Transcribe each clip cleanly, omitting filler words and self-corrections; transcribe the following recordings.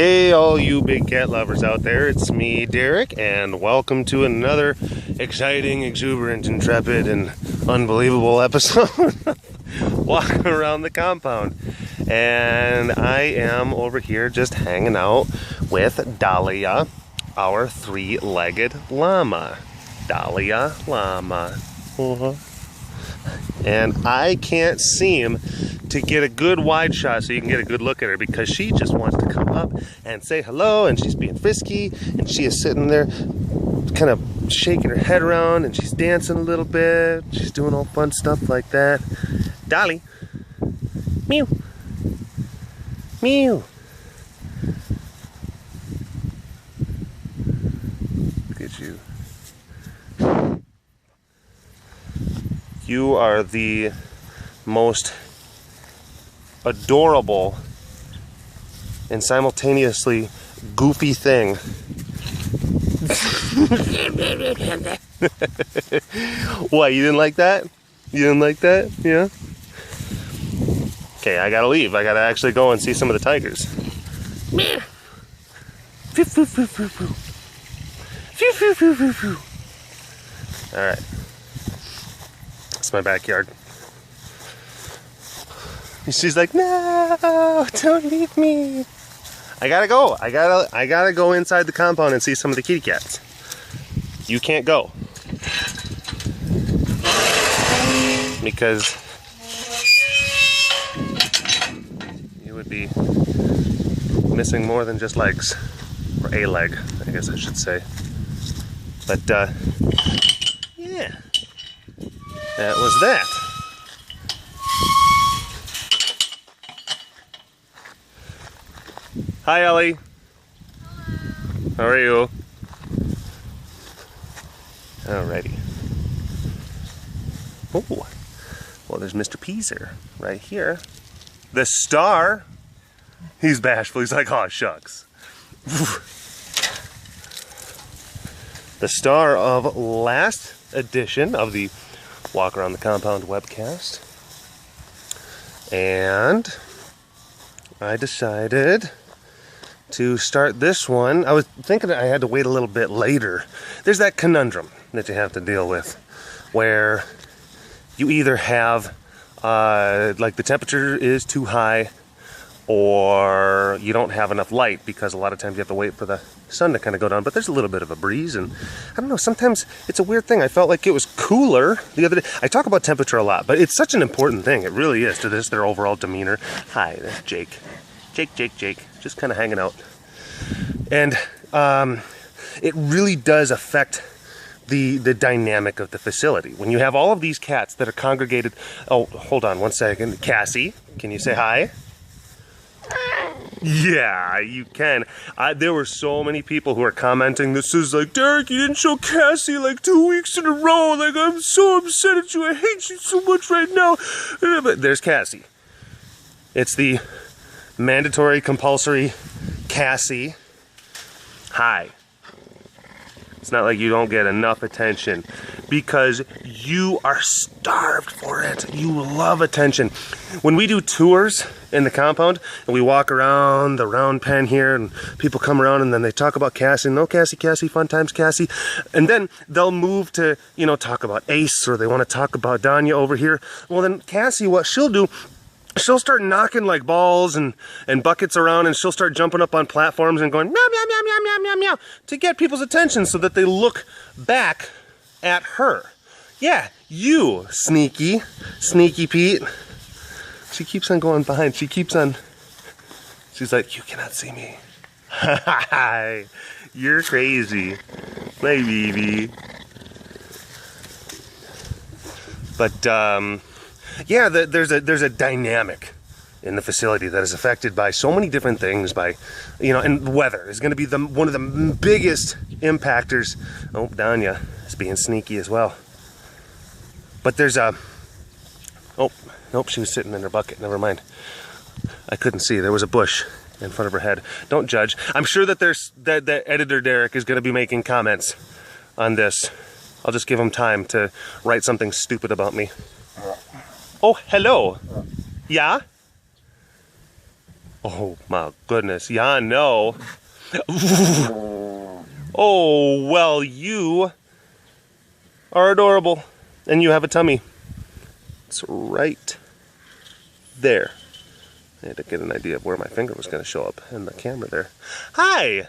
Hey all you big cat lovers out there, it's me Derek, and welcome to another exciting, exuberant, intrepid, and unbelievable episode walking around the compound. And I am over here just hanging out with Dahlia, our three-legged llama. Dahlia llama. And I can't seem to get a good wide shot so you can get a good look at her, because she just wants to come up and say hello, and she's being frisky, and she is sitting there kind of shaking her head around, and she's dancing a little bit. She's doing all fun stuff like that. Dolly. Meow. Meow. Look at you. You are the most adorable and simultaneously goofy thing. What, you didn't like that? You didn't like that? Yeah? Okay, I gotta leave. I gotta actually go and see some of the tigers. Alright. It's my backyard. And she's like, no, don't leave me. I gotta go. I gotta go inside the compound and see some of the kitty cats. You can't go. Because you would be missing more than just legs. Or a leg, I guess I should say. But, yeah. That was that. Hi, Ellie. Hello. How are you? Alrighty. Oh, well, there's Mr. Peaser right here. The star. He's bashful. He's like, oh, shucks. The star of last edition of the Walk Around the Compound webcast. And I decided to start this one. I was thinking I had to wait a little bit later. There's that conundrum that you have to deal with where you either have like the temperature is too high, or you don't have enough light, because a lot of times you have to wait for the sun to kind of go down. But there's a little bit of a breeze, and I don't know, sometimes it's a weird thing. I felt like it was cooler the other day. I talk about temperature a lot, but it's such an important thing. It really is to their overall demeanor. Hi, that's Jake. Jake. Just kind of hanging out. And it really does affect the dynamic of the facility. When you have all of these cats that are congregated. Oh, hold on one second. Cassie, can you say hi? Yeah, you can. There were so many people who are commenting, this is like, Derek, you didn't show Cassie like 2 weeks in a row. Like, I'm so upset at you. I hate you so much right now. But there's Cassie. It's the mandatory, compulsory Cassie. Hi. It's not like you don't get enough attention, because you are starved for it. You love attention. When we do tours in the compound and we walk around the round pen here, and people come around and then they talk about Cassie, no Cassie, fun times Cassie, and then they'll move to, you know, talk about Ace, or they want to talk about Danya over here. Well, then Cassie, what she'll do, she'll start knocking like balls and buckets around, and she'll start jumping up on platforms and going meow, meow, meow, meow, meow, meow, meow, to get people's attention so that they look back at her. Yeah, you sneaky Pete. She keeps on going behind. She's like, you cannot see me. You're crazy. My baby. But, yeah, there's a dynamic in the facility that is affected by so many different things. By, you know, and weather is going to be one of the biggest impactors. Oh, Danya is being sneaky as well. But there's a. Oh, nope, she was sitting in her bucket. Never mind. I couldn't see. There was a bush in front of her head. Don't judge. I'm sure that that editor Derek is going to be making comments on this. I'll just give him time to write something stupid about me. Oh, hello. Yeah? Oh my goodness. Yeah, no. Oh, well, you are adorable. And you have a tummy. It's right there. I had to get an idea of where my finger was going to show up in the camera there. Hi!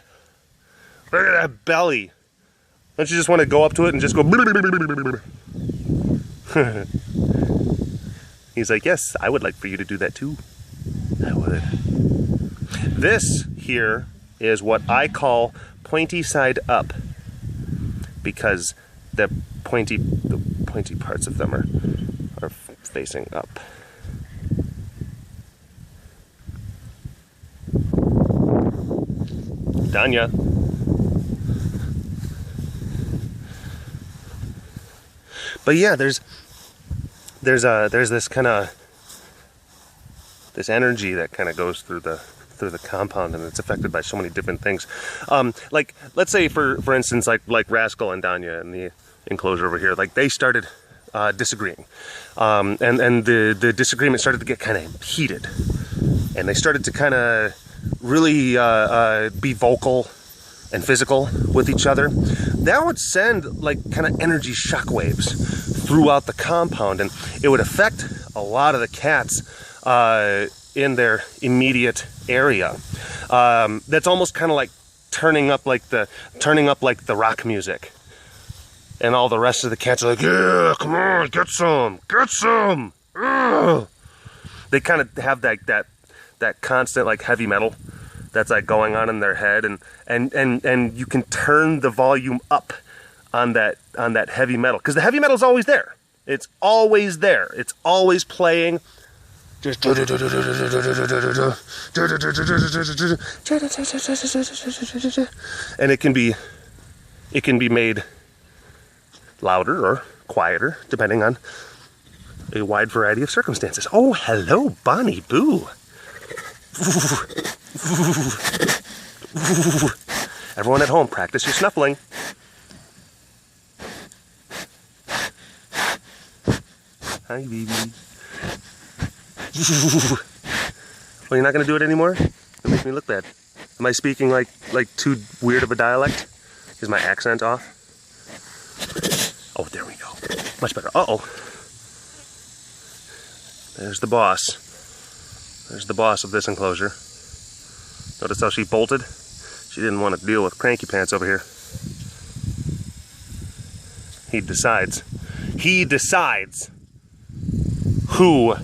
Look at that belly. Don't you just want to go up to it and just go... He's like, yes, I would like for you to do that too. I would. This here is what I call pointy side up, because the pointy parts of them are facing up. Danya. But yeah, there's this kind of this energy that kind of goes through the compound, and it's affected by so many different things. Like, let's say for instance, like Rascal and Danya in the enclosure over here, like they started disagreeing, and the disagreement started to get kind of heated, and they started to kind of really be vocal and physical with each other. That would send like kind of energy shockwaves throughout the compound, and it would affect a lot of the cats in their immediate area. That's almost kind of like turning up like the rock music, and all the rest of the cats are like, yeah, come on, get some. Ugh. They kind of have that constant like heavy metal that's like going on in their head, and you can turn the volume up on that heavy metal, because the heavy metal is always there. It's always there. It's always playing. Just and it can be made louder or quieter depending on a wide variety of circumstances. Oh, hello, Bonnie Boo. Everyone at home, practice your snuffling. Hi, baby. Well, you're not gonna do it anymore? It makes me look bad. Am I speaking like too weird of a dialect? Is my accent off? Oh, there we go. Much better. Uh-oh. There's the boss. There's the boss of this enclosure. Notice how she bolted? She didn't want to deal with Cranky Pants over here. He decides who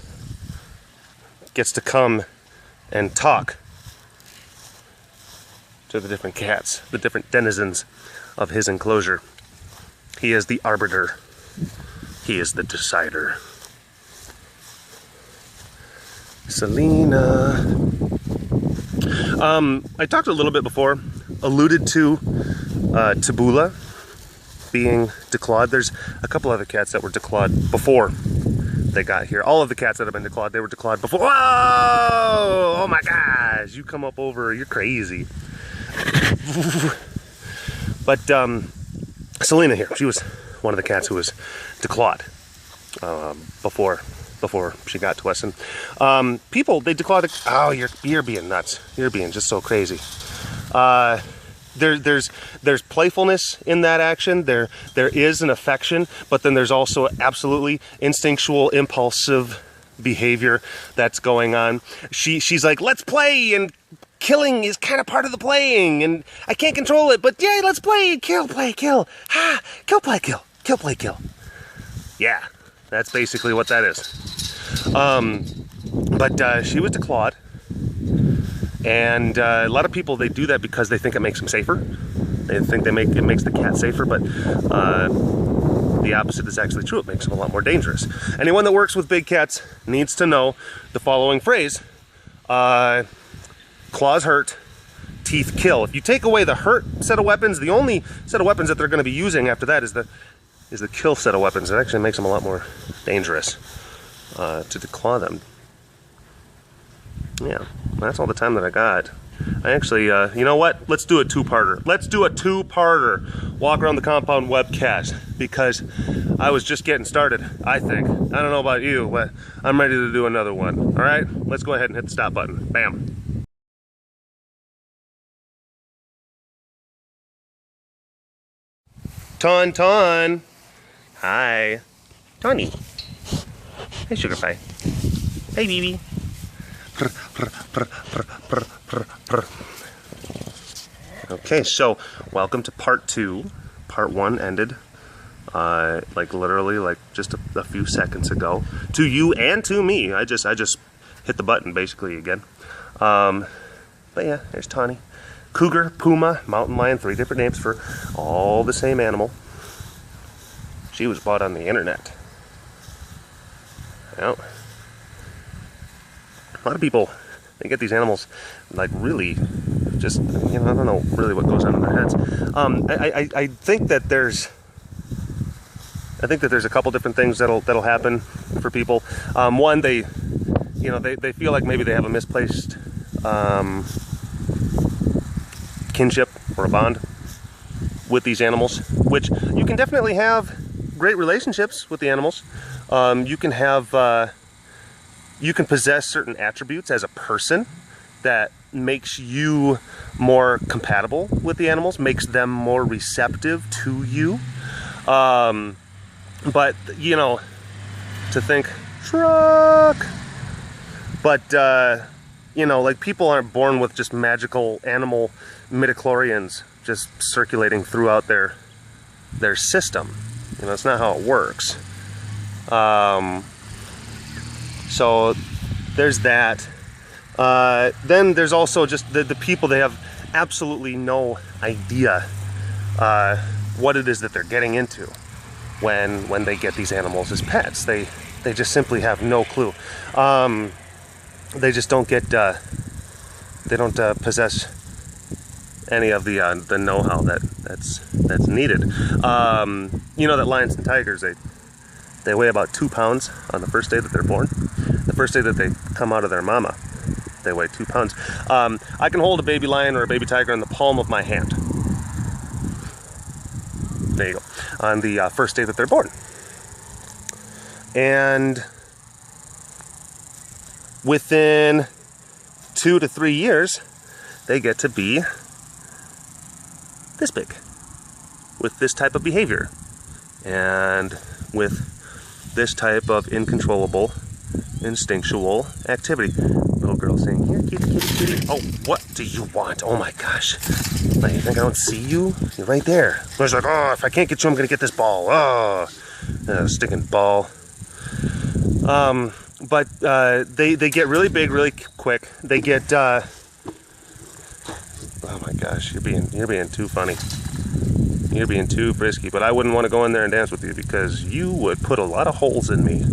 gets to come and talk to the different cats, the different denizens of his enclosure. He is the arbiter. He is the decider. Selena. I talked a little bit before, alluded to Tabula being declawed. There's a couple other cats that were declawed before they got here. All of the cats that have been declawed, they were declawed before. Whoa! Oh my gosh, you come up over, you're crazy. But Selena here, she was one of the cats who was declawed before she got to us. And people, they declawed it. Oh, you're being nuts. You're being just so crazy. There's playfulness in that action. There is an affection, but then there's also absolutely instinctual, impulsive behavior that's going on. She's like, let's play, and killing is kind of part of the playing, and I can't control it, but yeah, let's play, kill, play, kill. Ha! Kill, play, kill. Kill, play, kill. Yeah, that's basically what that is. But she was declawed. And a lot of people, they do that because they think it makes them safer. They think it makes the cat safer, but the opposite is actually true. It makes them a lot more dangerous. Anyone that works with big cats needs to know the following phrase: claws hurt, teeth kill. If you take away the hurt set of weapons, the only set of weapons that they're going to be using after that is the kill set of weapons. It actually makes them a lot more dangerous to declaw them. Yeah, that's all the time that I got. I actually, you know what? Let's do a two-parter. Let's do a two-parter. Walk around the compound webcast, because I was just getting started, I think. I don't know about you, but I'm ready to do another one. All right, let's go ahead and hit the stop button. Bam. Ton. Hi. Tawny. Hey, Sugar Pie. Hey, baby. Okay, so welcome to part 2. Part 1 ended, like literally, like just a few seconds ago. To you and to me. I just hit the button basically again. But yeah, there's Tawny. Cougar, Puma, Mountain Lion, 3 different names for all the same animal. She was bought on the internet. Well, a lot of people, they get these animals like really just, you know, I don't know really what goes on in their heads. I think that there's a couple different things that'll happen for people. One, they feel like maybe they have a misplaced kinship or a bond with these animals, which you can definitely have great relationships with the animals. You can possess certain attributes as a person that makes you more compatible with the animals, makes them more receptive to you. But, you know, to think, truck. But, you know, like people aren't born with just magical animal midichlorians just circulating throughout their system. You know, it's not how it works. So there's that. Then there's also just the people, they have absolutely no idea what it is that they're getting into when they get these animals as pets. They just simply have no clue. They just don't get, they don't possess any of the know-how that's needed. You know that lions and tigers, they weigh about 2 pounds on the first day that they're born. The first day that they come out of their mama, they weigh 2 pounds. I can hold a baby lion or a baby tiger in the palm of my hand. There you go. On the first day that they're born. And within 2 to 3 years, they get to be this big, with this type of behavior, and with this type of incontrollable, instinctual activity. Little girl saying, "Here, kitty, kitty, kitty." Oh, what do you want? Oh my gosh. Like, you think I don't see you? You're right there. I was like, oh, if I can't get you, I'm gonna get this ball. Oh, sticking ball. But they get really big really quick. They get, oh my gosh, you're being too funny. You're being too frisky, but I wouldn't want to go in there and dance with you because you would put a lot of holes in me.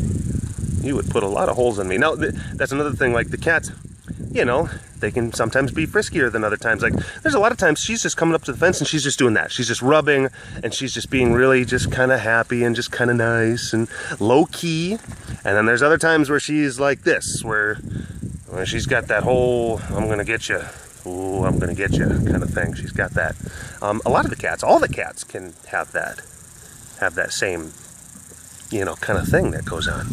You would put a lot of holes in me. Now, that's another thing, like the cats, you know, they can sometimes be friskier than other times. Like, there's a lot of times she's just coming up to the fence and she's just doing that. She's just rubbing and she's just being really just kind of happy and just kind of nice and low-key. And then there's other times where she's like this, where she's got that whole, I'm going to get you. Ooh, I'm gonna get you kind of thing. She's got that. A lot of the cats, all the cats can have that same, you know, kind of thing that goes on.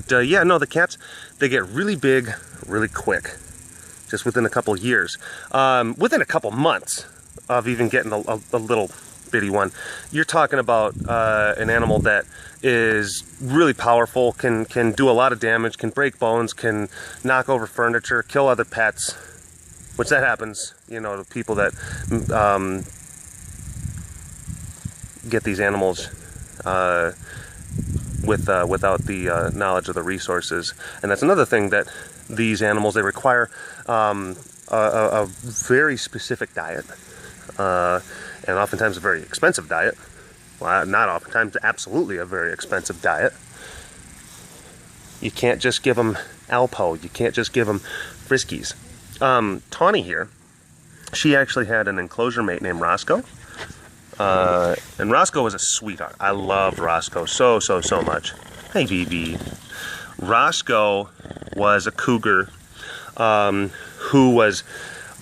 Yeah, no, the cats, they get really big, really quick, just within a couple years. Within a couple months of even getting a little bitty one, you're talking about an animal that is really powerful, can do a lot of damage, can break bones, can knock over furniture, kill other pets, which that happens, you know, to people that get these animals without the knowledge of the resources. And that's another thing, that these animals, they require a very specific diet, and oftentimes a very expensive diet. Well, not oftentimes, absolutely a very expensive diet. You can't just give them Alpo. You can't just give them Friskies. Tawny here, she actually had an enclosure mate named Roscoe. And Roscoe was a sweetheart. I loved Roscoe so much. Hey, BB. Roscoe was a cougar who was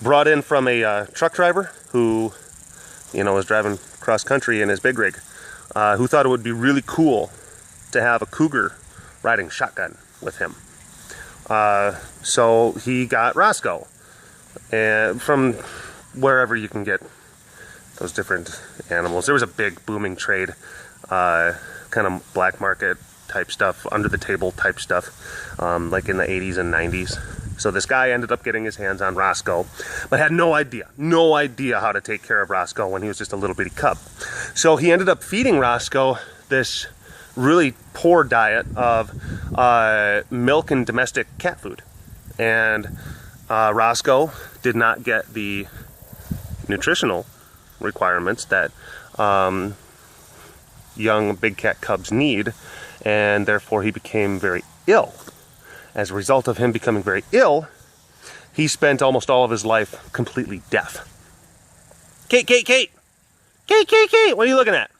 brought in from a truck driver who, you know, was driving cross country in his big rig, who thought it would be really cool to have a cougar riding shotgun with him. So he got Roscoe from wherever you can get those different animals. There was a big booming trade, kind of black market type stuff, under the table type stuff, like in the 80s and 90s. So this guy ended up getting his hands on Roscoe, but had no idea how to take care of Roscoe when he was just a little bitty cub. So he ended up feeding Roscoe this really poor diet of milk and domestic cat food. And Roscoe did not get the nutritional requirements that young big cat cubs need, and therefore he became very ill. As a result of him becoming very ill, he spent almost all of his life completely deaf. Kate! Kate, what are you looking at?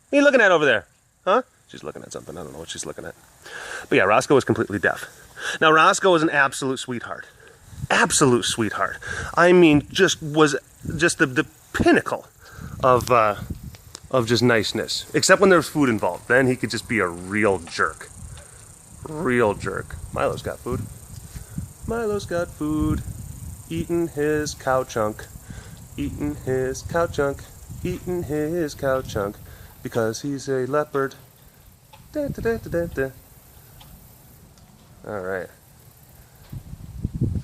What are you looking at over there? Huh? She's looking at something. I don't know what she's looking at. But yeah, Roscoe was completely deaf. Now, Roscoe was an absolute sweetheart. Absolute sweetheart. I mean, was just the pinnacle of just niceness. Except when there was food involved. Then he could just be a real jerk. Real jerk. Milo's got food. Milo's got food. Eating his cow chunk. Eating his cow chunk. Eating his cow chunk. Because he's a leopard. Da, da, da, da, da, da. Alright.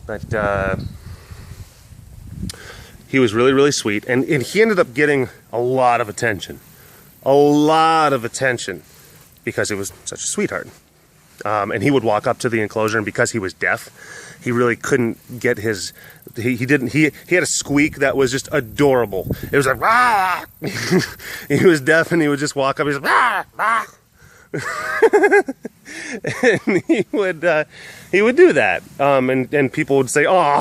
But he was really, really sweet. And he ended up getting a lot of attention. A lot of attention. Because he was such a sweetheart. And he would walk up to the enclosure, and because he was deaf, he really couldn't get his, he had a squeak that was just adorable. It was like, rah! He was deaf, and he would just walk up, he's like, rah, rah. And he would do that. And people would say, oh,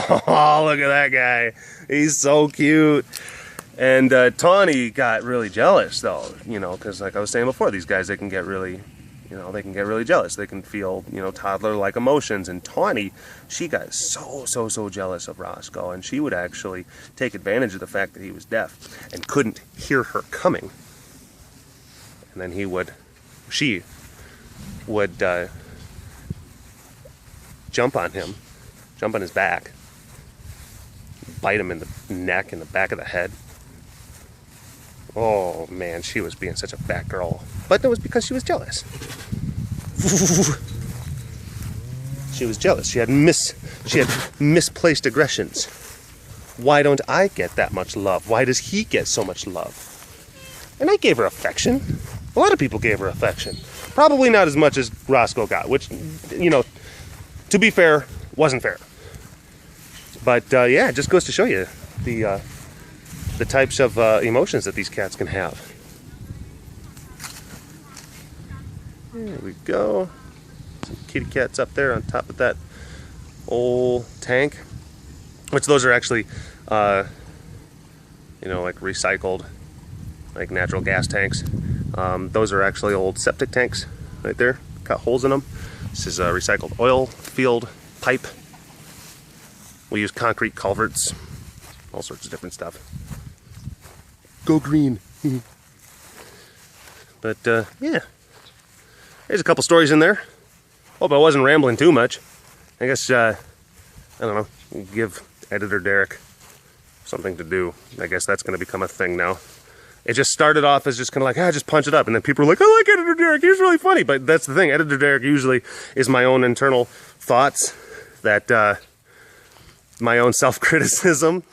look at that guy. He's so cute. And Tawny got really jealous, though, you know, because like I was saying before, these guys, they can get really jealous. They can feel, toddler-like emotions. And Tawny, she got so jealous of Roscoe, and she would actually take advantage of the fact that he was deaf and couldn't hear her coming. And then she would jump on his back, bite him in the neck and the back of the head. Oh man, she was being such a fat girl. But that was because she was jealous. She was jealous. She had misplaced aggressions. Why don't I get that much love? Why does he get so much love? And I gave her affection. A lot of people gave her affection. Probably not as much as Roscoe got, which, to be fair, wasn't fair. But yeah, it just goes to show you the types of emotions that these cats can have. There we go. Some kitty cats up there on top of that old tank. Which those are actually, like recycled, like natural gas tanks. Those are actually old septic tanks right there. Cut holes in them. This is a recycled oil field pipe. We use concrete culverts. All sorts of different stuff. Go green. But, yeah. There's a couple stories in there. Hope I wasn't rambling too much. I guess, I don't know, give Editor Derek something to do. I guess that's going to become a thing now. It just started off as just kind of like, just punch it up. And then people were like, I like Editor Derek, he's really funny. But that's the thing, Editor Derek usually is my own internal thoughts, that, my own self-criticism.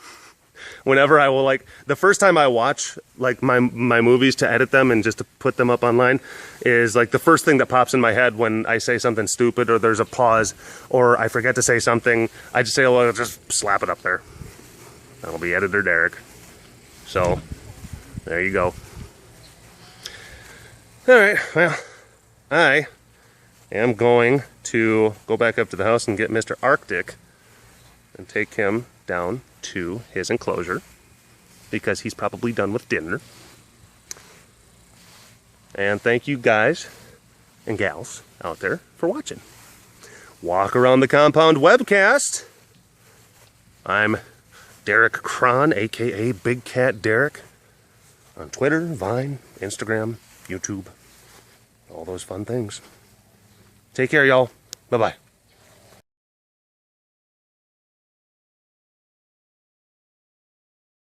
Whenever I will, the first time I watch, my movies to edit them and just to put them up online is, the first thing that pops in my head when I say something stupid or there's a pause or I forget to say something, I just say, well, just slap it up there. That'll be Editor Derek. So, there you go. Alright, well, I am going to go back up to the house and get Mr. Arctic and take him down to his enclosure because he's probably done with dinner. And thank you guys and gals out there for watching. Walk Around the Compound webcast. I'm Derek Cron, aka BigCatDerek, on Twitter, Vine, Instagram, YouTube, all those fun things. Take care, y'all. Bye-bye.